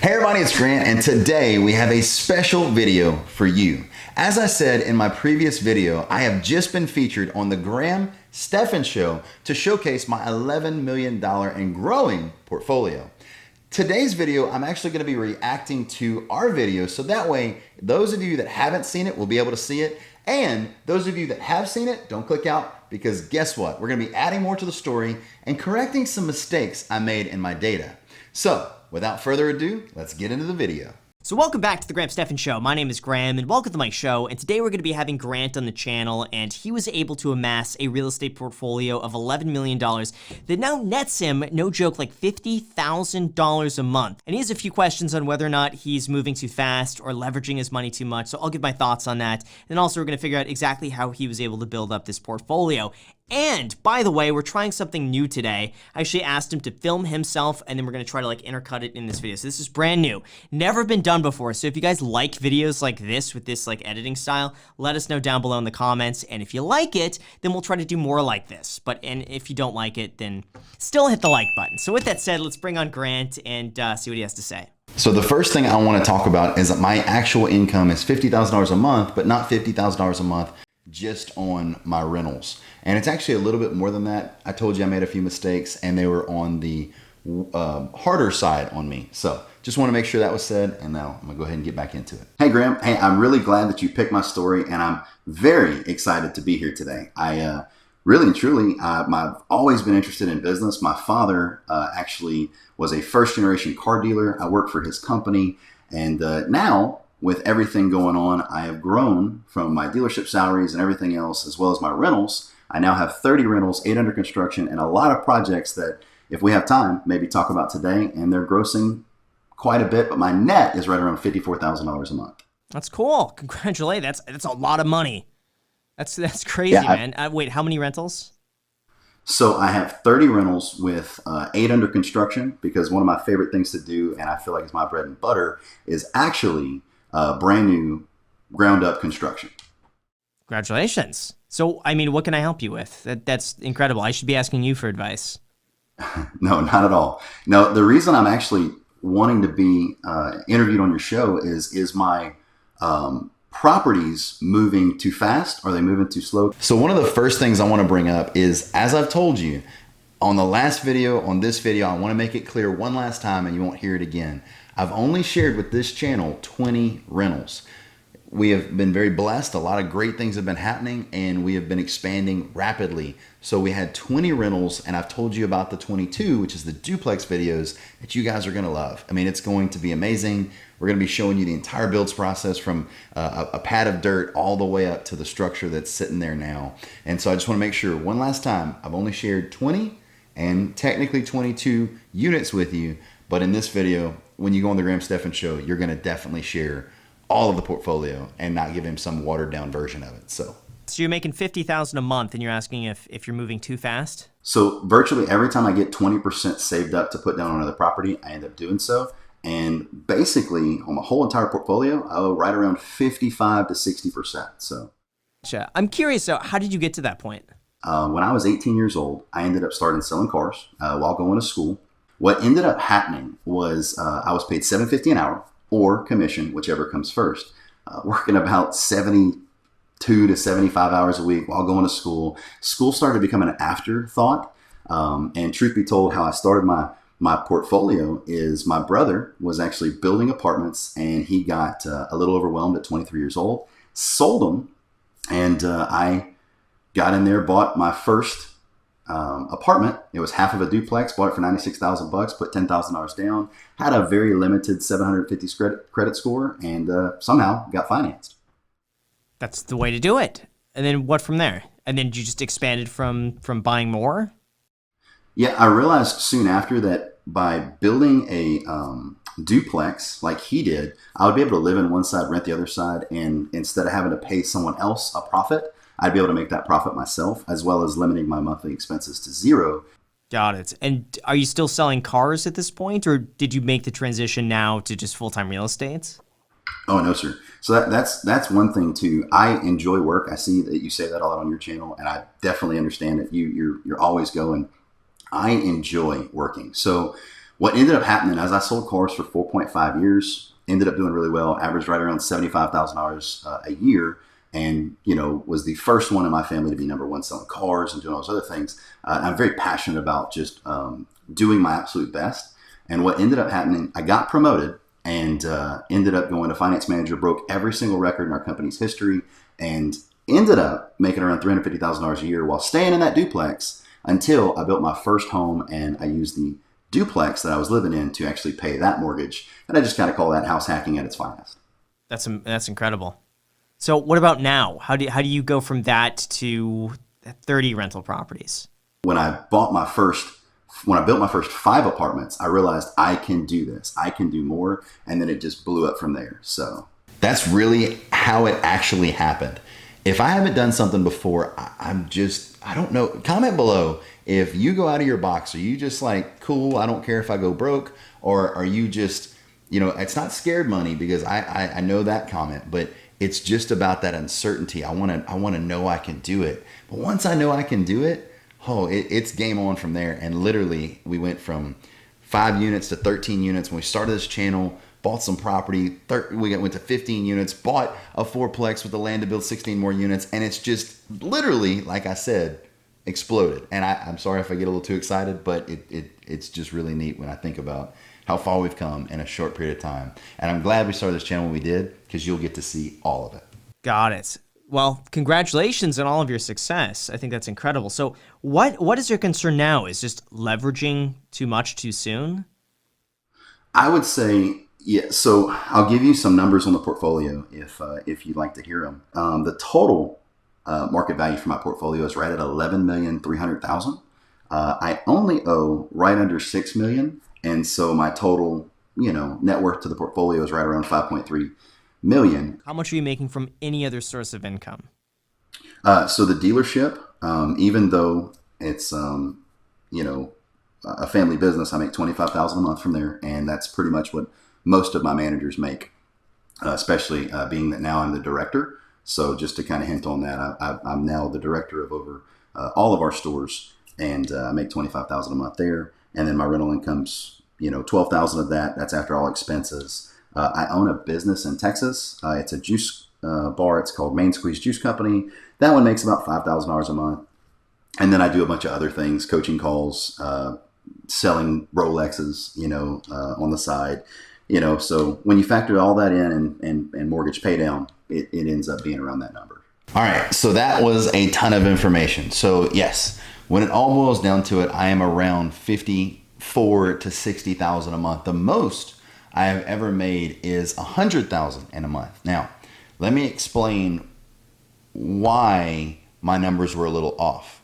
Hey everybody, it's Grant, and today we have a special video for you. As I said in my previous video, I have just been featured on the Graham Stephan Show to showcase my $11 million and growing portfolio. Today's video, I'm actually going to be reacting to our video, so that way those of you that haven't seen it will be able to see it, and those of you that have seen it, don't click out, because guess what? We're going to be adding more to the story and correcting some mistakes I made in my data. So, without further ado, let's get into the video. So welcome back to the Graham Stephan Show. My name is Graham and welcome to my show. And today we're going to be having Grant on the channel, and he was able to amass a real estate portfolio of $11 million that now nets him, no joke, like $50,000 a month. And he has a few questions on whether or not he's moving too fast or leveraging his money too much. So I'll give my thoughts on that. And also we're going to figure out exactly how he was able to build up this portfolio. And by the way, we're trying something new today. I actually asked him to film himself, and then we're gonna try to like intercut it in this video. So this is brand new, never been done before. So if you guys like videos like this with this like editing style, let us know down below in the comments. And if you like it, then we'll try to do more like this. And if you don't like it, then still hit the like button. So with that said, let's bring on Grant and see what he has to say. So the first thing I want to talk about is that my actual income is $50,000 a month, but not $50,000 a month just on my rentals. And it's actually a little bit more than that. I told you I made a few mistakes and they were on the harder side on me. So just want to make sure that was said, and now I'm gonna go ahead and get back into it. Hey Graham, hey, I'm really glad that you picked my story, and I'm very excited to be here today. I really and truly, I've always been interested in business. My father actually was a first generation car dealer. I worked for his company, and now with everything going on, I have grown from my dealership salaries and everything else, as well as my rentals. I now have 30 rentals, 8 under construction, and a lot of projects that, if we have time, maybe talk about today, and they're grossing quite a bit, but my net is right around $54,000 a month. That's cool. Congratulations. That's a lot of money. That's crazy, yeah, man. Wait, how many rentals? So I have 30 rentals with 8 under construction, because one of my favorite things to do, and I feel like it's my bread and butter, is actually brand new ground up construction. Congratulations. So, I mean, what can I help you with? That's incredible. I should be asking you for advice. No, not at all. No, the reason I'm actually wanting to be interviewed on your show is my properties moving too fast? Are they moving too slow? So one of the first things I want to bring up is, as I've told you on the last video, on this video, I want to make it clear one last time and you won't hear it again. I've only shared with this channel 20 rentals. We have been very blessed. A lot of great things have been happening, and we have been expanding rapidly. So we had 20 rentals, and I've told you about the 22, which is the duplex videos that you guys are going to love. I mean, it's going to be amazing. We're going to be showing you the entire builds process from a pad of dirt all the way up to the structure that's sitting there now. And so I just want to make sure one last time, I've only shared 20 and technically 22 units with you. But in this video, when you go on the Graham Stephan Show, you're going to definitely share all of the portfolio and not give him some watered down version of it. So you're making $50,000 a month, and you're asking if you're moving too fast? So virtually every time I get 20% saved up to put down on another property, I end up doing so. And basically on my whole entire portfolio, I owe right around 55 to 60%. So I'm curious, so how did you get to that point? When I was 18 years old, I ended up starting selling cars while going to school. What ended up happening was I was paid $7.50 an hour or commission, whichever comes first, working about 72 to 75 hours a week while going to school. School started becoming an afterthought. And truth be told, how I started my portfolio is my brother was actually building apartments, and he got a little overwhelmed at 23 years old, sold them, and I got in there, bought my first apartment. It was half of a duplex, bought it for $96,000, put $10,000 down, had a very limited 750 credit score, and somehow got financed. That's the way to do it. And then what from there? And then you just expanded from buying more? Yeah, I realized soon after that by building a duplex like he did, I would be able to live in one side, rent the other side, and instead of having to pay someone else a profit, I'd be able to make that profit myself, as well as limiting my monthly expenses to zero. Got it. And are you still selling cars at this point, or did you make the transition now to just full-time real estate? Oh, no, sir. So that's one thing too. I enjoy work. I see that you say that a lot on your channel, and I definitely understand that you're always going. I enjoy working. So what ended up happening as I sold cars for 4.5 years, ended up doing really well, averaged right around $75,000 a year, and was the first one in my family to be number one selling cars and doing all those other things. I'm very passionate about just doing my absolute best. And what ended up happening, I got promoted and ended up going to finance manager, broke every single record in our company's history, and ended up making around $350,000 a year while staying in that duplex until I built my first home, and I used the duplex that I was living in to actually pay that mortgage. And I just kind of call that house hacking at its finest. That's incredible. So what about now? How do you go from that to 30 rental properties? When I built my first 5 apartments, I realized I can do this. I can do more. And then it just blew up from there. So that's really how it actually happened. If I haven't done something before, I don't know. Comment below if you go out of your box. Are you just like, cool, I don't care if I go broke? Or are you just, it's not scared money, because I know that comment, but it's just about that uncertainty. I want to know I can do it. But once I know I can do it, it's game on from there. And literally, we went from 5 units to 13 units when we started this channel. Bought some property. We went to 15 units. Bought a 4-plex with the land to build 16 more units, and it's just literally, like I said, exploded. And I'm sorry if I get a little too excited, but it's just really neat when I think about how far we've come in a short period of time. And I'm glad we started this channel when we did, because you'll get to see all of it. Got it. Well, congratulations on all of your success. I think that's incredible. So what is your concern now? Is just leveraging too much too soon? I would say, yeah. So I'll give you some numbers on the portfolio if you'd like to hear them. The total market value for my portfolio is right at $11,300,000. I only owe right under $6 million. And so my total, net worth to the portfolio is right around $5.3 million. How much are you making from any other source of income? So the dealership, even though it's, a family business, I make $25,000 a month from there. And that's pretty much what most of my managers make, especially being that now I'm the director. So just to kind of hint on that, I'm now the director of over all of our stores, and I make $25,000 a month there. And then my rental income's, $12,000 of that. That's after all expenses. I own a business in Texas. It's a juice bar. It's called Main Squeeze Juice Company. That one makes about $5,000 a month. And then I do a bunch of other things, coaching calls, selling Rolexes, on the side. So when you factor all that in and mortgage pay down, it ends up being around that number. All right. So that was a ton of information. So yes, when it all boils down to it, I am around $54,000 to $60,000 a month. The most I have ever made is $100,000 in a month. Now, let me explain why my numbers were a little off.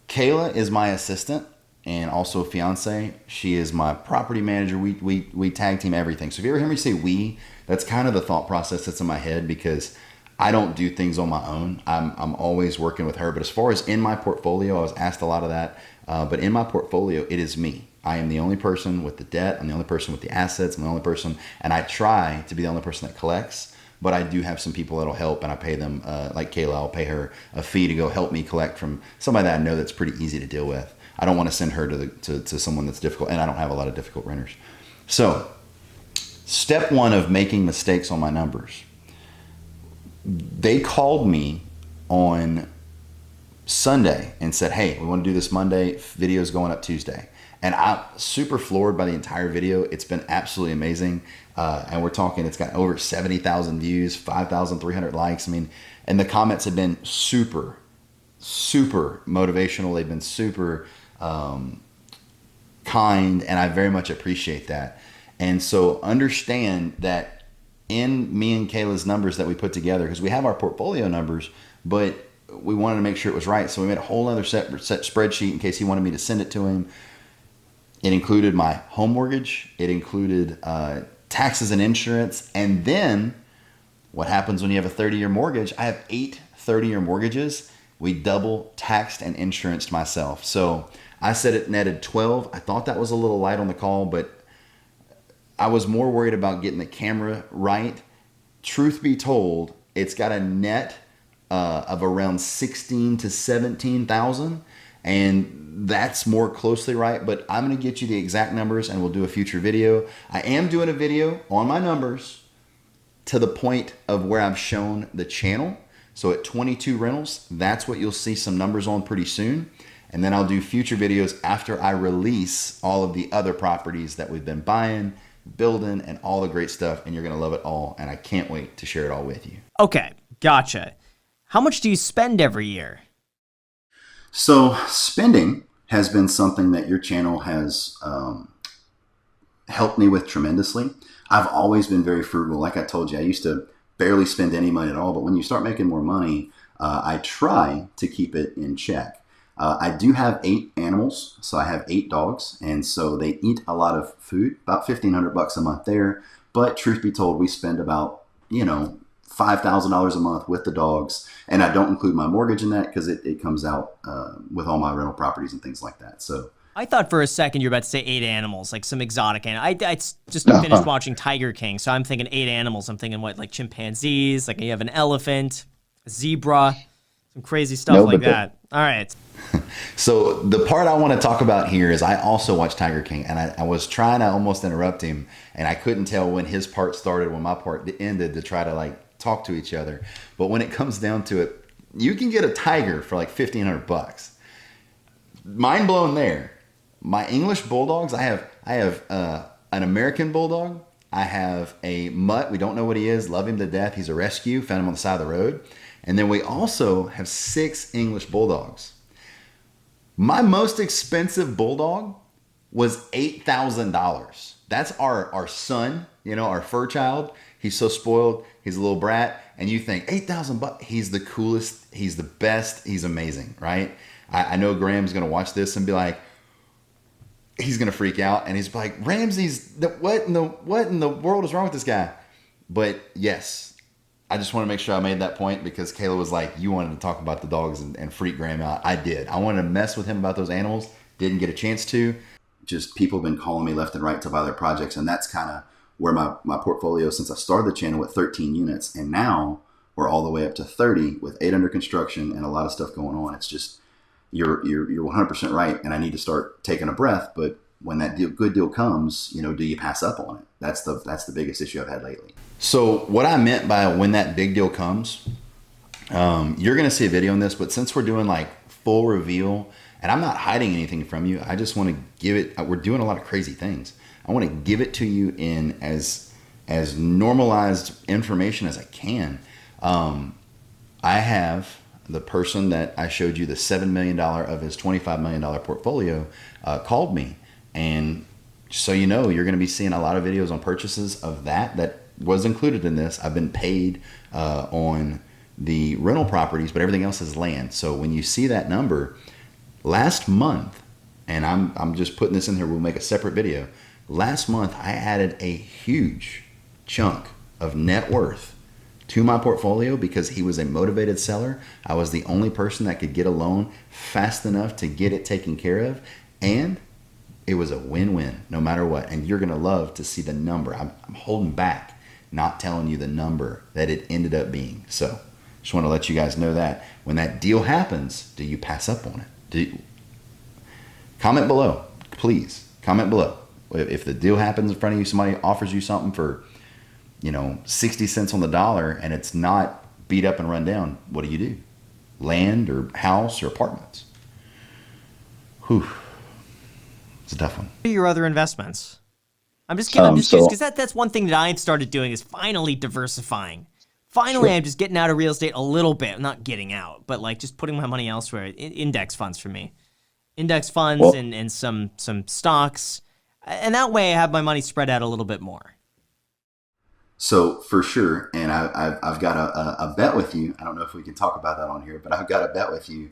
Kayla is my assistant and also fiance. She is my property manager. We tag team everything. So if you ever hear me say we, that's kind of the thought process that's in my head, because I don't do things on my own. I'm always working with her. But as far as in my portfolio, I was asked a lot of that. But in my portfolio, it is me. I am the only person with the debt. I'm the only person with the assets. I'm the only person, and I try to be the only person that collects. But I do have some people that'll help, and I pay them, like Kayla, I'll pay her a fee to go help me collect from somebody that I know that's pretty easy to deal with. I don't want to send her to someone that's difficult, and I don't have a lot of difficult renters. So step one of making mistakes on my numbers. They called me on Sunday and said, hey, we want to do this Monday. Video's going up Tuesday. And I'm super floored by the entire video. It's been absolutely amazing. And we're talking, it's got over 70,000 views, 5,300 likes. I mean, and the comments have been super, super motivational. They've been super kind, and I very much appreciate that. And so understand that in me and Kayla's numbers that we put together, because we have our portfolio numbers, but we wanted to make sure it was right. So we made a whole other set spreadsheet in case he wanted me to send it to him. It included my home mortgage. It included taxes and insurance. And then what happens when you have a 30-year mortgage? I have 8 30-year mortgages. We double taxed and insuranced myself. So I said it netted 12. I thought that was a little light on the call, but I was more worried about getting the camera right. Truth be told, it's got a net of around 16 to 17,000. And that's more closely right, but I'm going to get you the exact numbers and we'll do a future video. I am doing a video on my numbers to the point of where I've shown the channel. So at 22 rentals, that's what you'll see some numbers on pretty soon. And then I'll do future videos after I release all of the other properties that we've been buying, building, and all the great stuff. And you're going to love it all. And I can't wait to share it all with you. Okay, gotcha. How much do you spend every year? So spending has been something that your channel has helped me with tremendously. I've always been very frugal. Like I told you, I used to barely spend any money at all. But when you start making more money, I try to keep it in check. I do have 8 animals, so I have 8 dogs, and so they eat a lot of food, about $1,500 a month there. But truth be told, we spend about, $5,000 a month with the dogs, and I don't include my mortgage in that because it comes out with all my rental properties and things like that. So I thought for a second you were about to say 8 animals, like some exotic animal. I just finished watching Tiger King, so I'm thinking 8 animals. I'm thinking what, like chimpanzees, like you have an elephant, a zebra, some crazy stuff like that. All right. So the part I want to talk about here is I also watched Tiger King, and I was trying to almost interrupt him, and I couldn't tell when his part started, when my part ended, to try to talk to each other. But when it comes down to it, you can get a tiger for like $1,500. Mind blown there. My English bulldogs, I have an American bulldog. I have a mutt. We don't know what he is. Love him to death. He's a rescue. Found him on the side of the road. And then we also have 6 English bulldogs. My most expensive bulldog was $8,000. That's our son, our fur child. He's so spoiled. He's a little brat. And you think $8,000, he's the coolest. He's the best. He's amazing, right? I know Graham's going to watch this and be like, he's going to freak out. And he's like, Ramsey's, what in the world is wrong with this guy? But yes, I just want to make sure I made that point because Kayla was like, you wanted to talk about the dogs and freak Graham out. I did. I wanted to mess with him about those animals. Didn't get a chance to. Just people have been calling me left and right to buy their projects. And that's kind of where my portfolio, since I started the channel with 13 units, and now we're all the way up to 30 with 8 under construction and a lot of stuff going on. It's just, you're 100% right. And I need to start taking a breath. But when that good deal comes, do you pass up on it? That's the biggest issue I've had lately. So what I meant by when that big deal comes, you're going to see a video on this, but since we're doing full reveal, and I'm not hiding anything from you, I just want to give it, we're doing a lot of crazy things. I want to give it to you in as normalized information as I can. I have the person that I showed you the $7 million of his $25 million portfolio called me. And so you're going to be seeing a lot of videos on purchases of that was included in this. I've been paid on the rental properties, but everything else is land. So when you see that number, last month, and I'm just putting this in here, we'll make a separate video. Last month, I added a huge chunk of net worth to my portfolio because he was a motivated seller. I was the only person that could get a loan fast enough to get it taken care of. And it was a win-win no matter what. And you're going to love to see the number. I'm holding back, not telling you the number that it ended up being. So just want to let you guys know that when that deal happens, do you pass up on it? Comment below, please. Comment below. If the deal happens in front of you, somebody offers you something for, 60 cents on the dollar and it's not beat up and run down, what do? Land or house or apartments? Whew. It's a tough one. What are your other investments? I'm just curious because that's one thing that I've started doing is finally diversifying. Finally, sure. I'm just getting out of real estate a little bit. I'm not getting out, but just putting my money elsewhere. Index funds for me. Index funds and some stocks. And that way I have my money spread out a little bit more. So for sure, and I've got a bet with you. I don't know if we can talk about that on here, but I've got a bet with you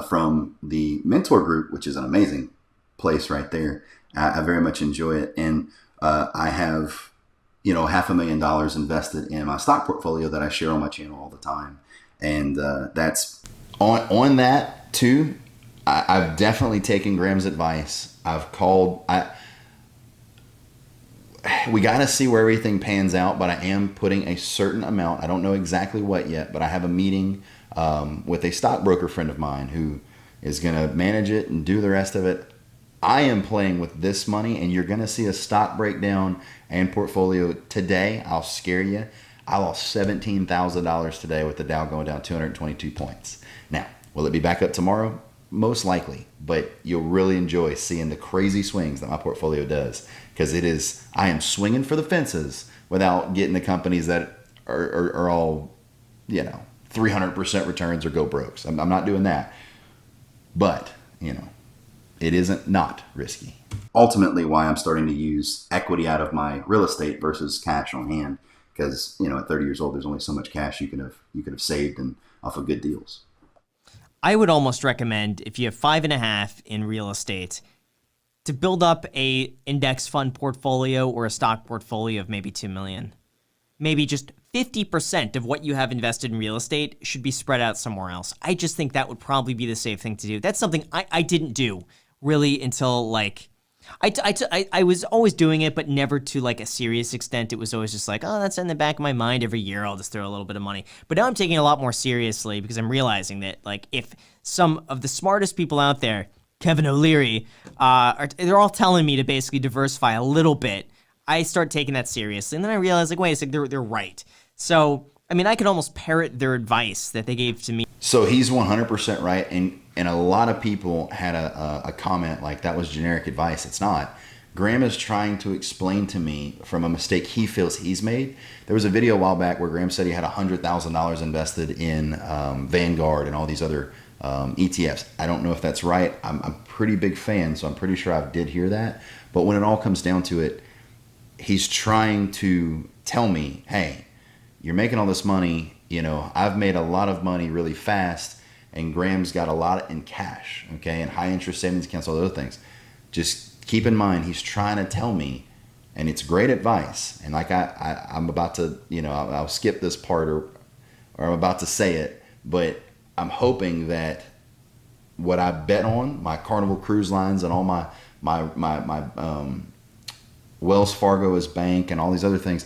from the mentor group, which is an amazing place right there. I very much enjoy it. And I have, $500,000 invested in my stock portfolio that I share on my channel all the time. And that's on that too. I've definitely taken Graham's advice. I've called, we got to see where everything pans out, but I am putting a certain amount. I don't know exactly what yet, but I have a meeting with a stockbroker friend of mine who is going to manage it and do the rest of it. I am playing with this money, and you're going to see a stock breakdown and portfolio today. I'll scare you. I lost $17,000 today with the Dow going down 222 points. Now, will it be back up tomorrow? Most likely, but you'll really enjoy seeing the crazy swings that my portfolio does, because I am swinging for the fences without getting the companies that are all, 300% returns or go broke. So I'm not doing that, but it isn't not risky. Ultimately, why I'm starting to use equity out of my real estate versus cash on hand, because at 30 years old, there's only so much cash you could have saved and off of good deals. I would almost recommend, if you have 5.5 in real estate, to build up a index fund portfolio or a stock portfolio of maybe 2 million. Maybe just 50% of what you have invested in real estate should be spread out somewhere else. I just think that would probably be the safe thing to do. That's something I didn't do really until I was always doing it, but never to a serious extent. It was always just that's in the back of my mind. Every year I'll just throw a little bit of money. But now I'm taking it a lot more seriously, because I'm realizing that if some of the smartest people out there, Kevin O'Leary, they're all telling me to basically diversify a little bit, I start taking that seriously. And then I realize wait a second, they're right. So, I could almost parrot their advice that they gave to me. So he's 100% right. And a lot of people had a comment that was generic advice. It's not. Graham is trying to explain to me from a mistake he feels he's made. There was a video a while back where Graham said he had $100,000 invested in Vanguard and all these other ETFs. I don't know if that's right. I'm a pretty big fan, so I'm pretty sure I did hear that. But when it all comes down to it, he's trying to tell me, hey, you're making all this money. I've made a lot of money really fast, and Graham's got a lot in cash, okay, and high interest savings accounts, all those things. Just keep in mind, he's trying to tell me, and it's great advice. And I'm about to, I'll skip this part or I'm about to say it, but I'm hoping that what I bet on, my Carnival Cruise Lines and all my Wells Fargo as bank and all these other things,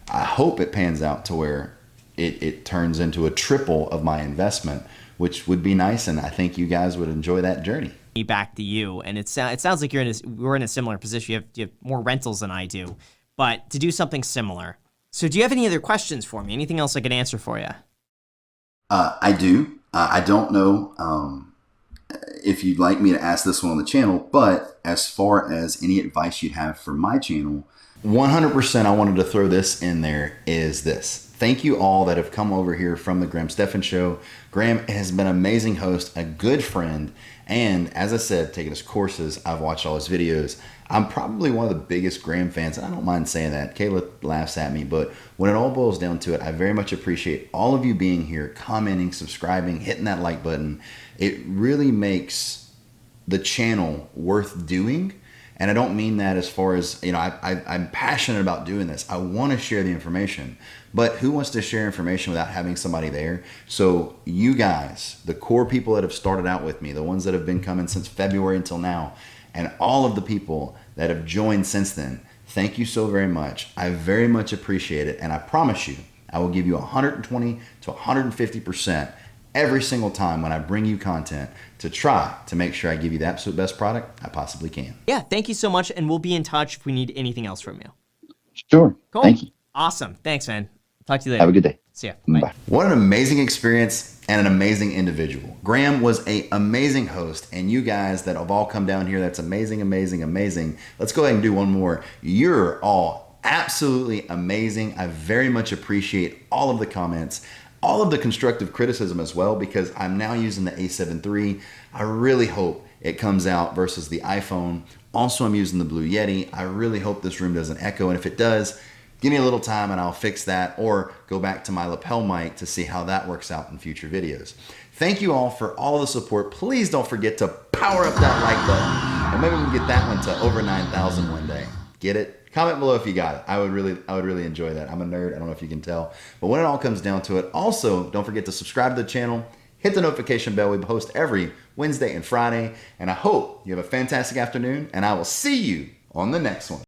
I hope it pans out to where it turns into a triple of my investment, which would be nice, and I think you guys would enjoy that journey. Back to you, and it sounds like we're in a similar position. You have more rentals than I do, but to do something similar. So do you have any other questions for me? Anything else I could answer for you? I do. I don't know if you'd like me to ask this one on the channel, but as far as any advice you'd have for my channel, 100% I wanted to throw this in there is this. Thank you all that have come over here from the Graham Stephan Show. Graham has been an amazing host, a good friend, and as I said, taking his courses, I've watched all his videos. I'm probably one of the biggest Graham fans, and I don't mind saying that. Kayla laughs at me, but when it all boils down to it, I very much appreciate all of you being here, commenting, subscribing, hitting that like button. It really makes the channel worth doing. And I don't mean that as far as, I'm passionate about doing this. I want to share the information, but who wants to share information without having somebody there? So you guys, the core people that have started out with me, the ones that have been coming since February until now, and all of the people that have joined since then, thank you so very much. I very much appreciate it. And I promise you, I will give you 120 to 150% every single time when I bring you content to try to make sure I give you the absolute best product I possibly can. Yeah, thank you so much, and we'll be in touch if we need anything else from you. Sure. Cool. Thank you. Awesome. Thanks, man. Talk to you later. Have a good day. See ya. Bye. Bye. What an amazing experience and an amazing individual. Graham was an amazing host, and you guys that have all come down here, that's amazing, amazing, amazing. Let's go ahead and do one more. You're all absolutely amazing. I very much appreciate all of the comments, all of the constructive criticism as well, because I'm now using the A7 III. I really hope it comes out versus the iPhone. Also, I'm using the Blue Yeti. I really hope this room doesn't echo, and if it does, give me a little time and I'll fix that, or go back to my lapel mic to see how that works out in future videos. Thank you all for all the support. Please don't forget to power up that like button, and maybe we can get that one to over 9,000 one day. Get it? Comment below if you got it. I would really enjoy that. I'm a nerd. I don't know if you can tell. But when it all comes down to it, also don't forget to subscribe to the channel. Hit the notification bell. We post every Wednesday and Friday. And I hope you have a fantastic afternoon. And I will see you on the next one.